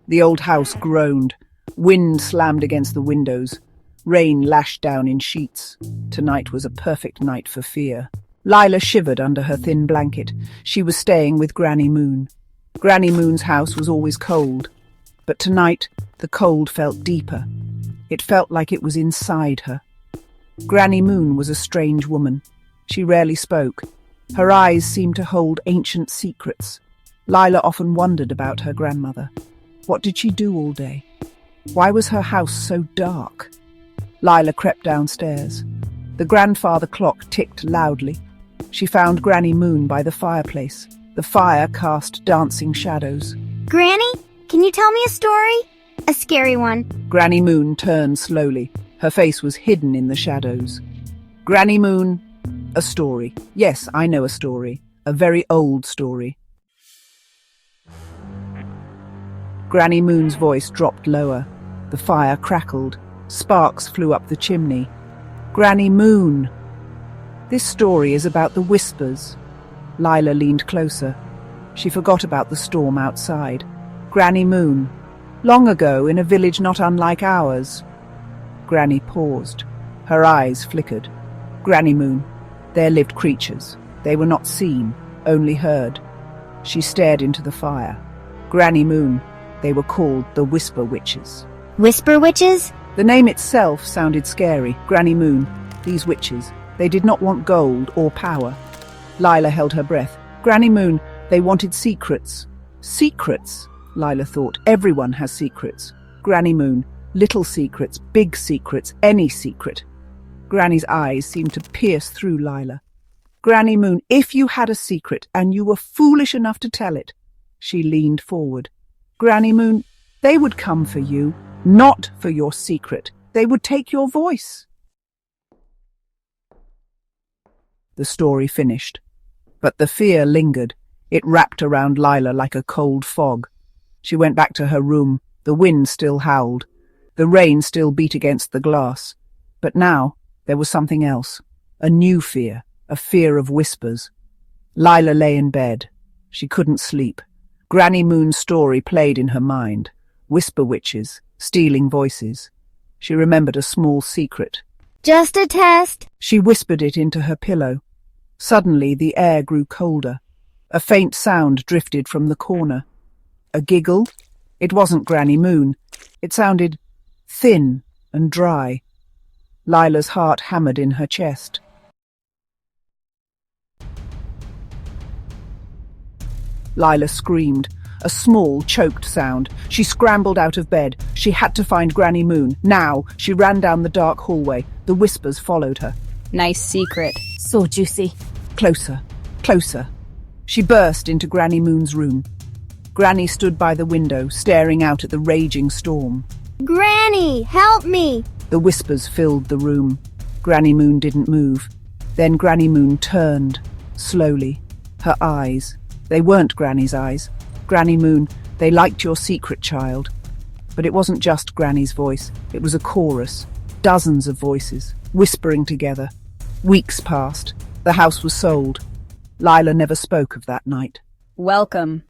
The old house groaned. Wind slammed against the windows. Rain lashed down in sheets. Tonight was a perfect night for fear. Lila shivered under her thin blanket. She was staying with Granny Moon. Granny Moon's house was always cold, but tonight the cold felt deeper. It felt like it was inside her. Granny Moon was a strange woman. She rarely spoke. Her eyes seemed to hold ancient secrets. Lila often wondered about her grandmother. What did she do all day? Why was her house so dark? Lila crept downstairs. The grandfather clock ticked loudly. She found Granny Moon by the fireplace. The fire cast dancing shadows. Granny, can you tell me a story? A scary one. Granny Moon turned slowly. Her face was hidden in the shadows. Granny Moon, a story. Yes, I know a story. A very old story. Granny Moon's voice dropped lower. The fire crackled. Sparks flew up the chimney. Granny Moon. This story is about the whispers. Lila leaned closer. She forgot about the storm outside. Granny Moon. Long ago, in a village not unlike ours. Granny paused. Her eyes flickered. Granny Moon. There lived creatures. They were not seen, only heard. She stared into the fire. Granny Moon. They were called the Whisper Witches. Whisper witches? The name itself sounded scary. Granny Moon. These witches. They did not want gold or power. Lila held her breath. Granny Moon. They wanted secrets. Secrets? Lila thought. Everyone has secrets. Granny Moon. Little secrets, big secrets, any secret. Granny's eyes seemed to pierce through Lila. Granny Moon, if you had a secret and you were foolish enough to tell it. She leaned forward. Granny Moon, they would come for you, not for your secret. They would take your voice. The story finished, but the fear lingered. It wrapped around Lila like a cold fog. She went back to her room. The wind still howled. The rain still beat against the glass. But now there was something else. A new fear. A fear of whispers. Lila lay in bed. She couldn't sleep. Granny Moon's story played in her mind. Whisper witches. Stealing voices. She remembered a small secret. Just a test. She whispered it into her pillow. Suddenly the air grew colder. A faint sound drifted from the corner. A giggle? It wasn't Granny Moon. It sounded thin and dry. Lila's heart hammered in her chest. Lila screamed. A small, choked sound. She scrambled out of bed. She had to find Granny Moon. Now, she ran down the dark hallway. The whispers followed her. Nice secret. So juicy. Closer, closer. She burst into Granny Moon's room. Granny stood by the window, staring out at the raging storm. Granny, help me! The whispers filled the room. Granny Moon didn't move. Then Granny Moon turned, slowly. Her eyes. They weren't Granny's eyes. Granny Moon, they liked your secret, child. But it wasn't just Granny's voice. It was a chorus. Dozens of voices, whispering together. Weeks passed. The house was sold. Lila never spoke of that night. Welcome.